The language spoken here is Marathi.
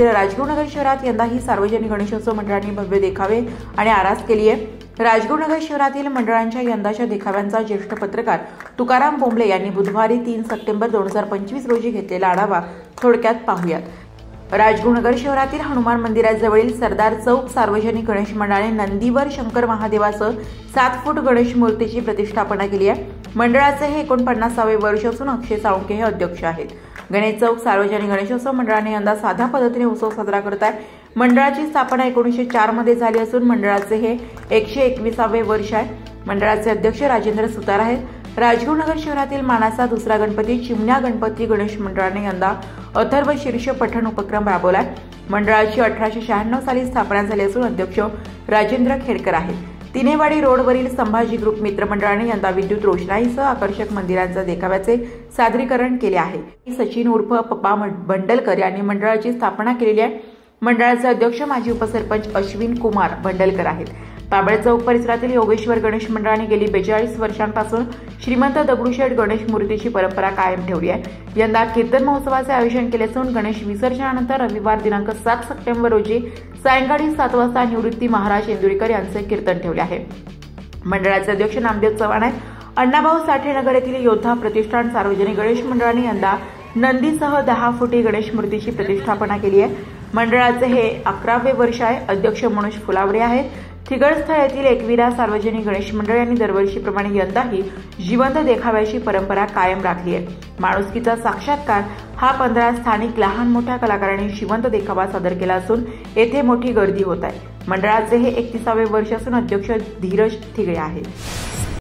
येथील राजगुरुनगर शहरात यंदाही सार्वजनिक गणेशोत्सव मंडळांनी भव्य देखावे आणि आरास केली आहे। राजगुरुनगर शहरातील मंडळांच्या यंदाच्या देखाव्यांचा ज्येष्ठ पत्रकार तुकाराम बोंबले यांनी बुधवारी 3 सप्टेंबर 2025 रोजी घेतलेला आढावा थोडक्यात पाहूयात। राजगुरुनगर शहरातील हनुमान मंदिराजवळील सरदार चौक सार्वजनिक गणेश मंडळाने नंदीवर शंकर महादेवासह 7 फूट गणेश मूर्तीची प्रतिष्ठापना केली आहे। मंडळाचे हे 49वे वर्ष असून अक्षय साळुंखे हे अध्यक्ष आहेत। गणेश चौक सार्वजनिक गणेशोत्सव मंडळाने यंदा साध्या पद्धतीने उत्सव साजरा करत आहे। मंडळाची स्थापना 1904 मध्ये झाली असून मंडळाचे हे 121वे वर्ष आहे। मंडळाचे अध्यक्ष राजेंद्र सुतार आहेत। राजगुरुनगर शहरातील मानाचा दुसरा गणपती चिमण्या गणपती गणेश मंडळाने यंदा अथर्व शीर्ष पठण उपक्रम राबवलाय। मंडळाची 1896 साली स्थापना झाली असून अध्यक्ष राजेंद्र खेडकर आहेत। तिनेवाडी रोडवरील संभाजी ग्रुप मित्र मंडळाने यंदा विद्युत रोषणाईसह आकर्षक मंदिरांच्या देखाव्याचे सादरीकरण केले आहे। सचिन उर्फ पप्पा बंडलकर यांनी मंडळाची स्थापना केलेली आहे। मंडळाचे अध्यक्ष माजी उपसरपंच अश्विन कुमार बंडलकर आहेत। पाबळ चौक परिसरातील योगेश्वर गणेश मंडळाने गेली 42 वर्षांपासून श्रीमंत दगडूशेठ गणेश मूर्तीची परंपरा कायम ठेवली आहे। यंदा कीर्तन महोत्सवाचे आयोजन केले असून गणेश विसर्जनानंतर रविवार दिनांक 7 सप्टेंबर रोजी सायंकाळी 7 वाजता निवृत्ती महाराज इंदुरीकर यांचे कीर्तन ठेवले आहे। मंडळाचे अध्यक्ष नामदेव चव्हाण आहेत। अण्णाभाऊ साठे नगर येथील योद्धा प्रतिष्ठान सार्वजनिक गणेश मंडळाने यंदा नंदीसह 10 फुटी गणेश मूर्तीची प्रतिष्ठापना केली आहे। मंडळाचे हे 11वे वर्ष आहे। अध्यक्ष मनोज फुलावरे आहेत। थिगळस्थ येथील एकविरा सार्वजनिक गणेश मंडळ यांनी दरवर्षीप्रमाणे यंदाही जिवंत देखाव्याची परंपरा कायम राखली आहे। माणुसकीचा साक्षात्कार हा 15 स्थानिक लहान मोठ्या कलाकारांनी जिवंत देखावा सादर केला असून येथे मोठी गर्दी होत आहे। मंडळाचे हे 31वे वर्ष असून अध्यक्ष धीरज थिगळे आहेत।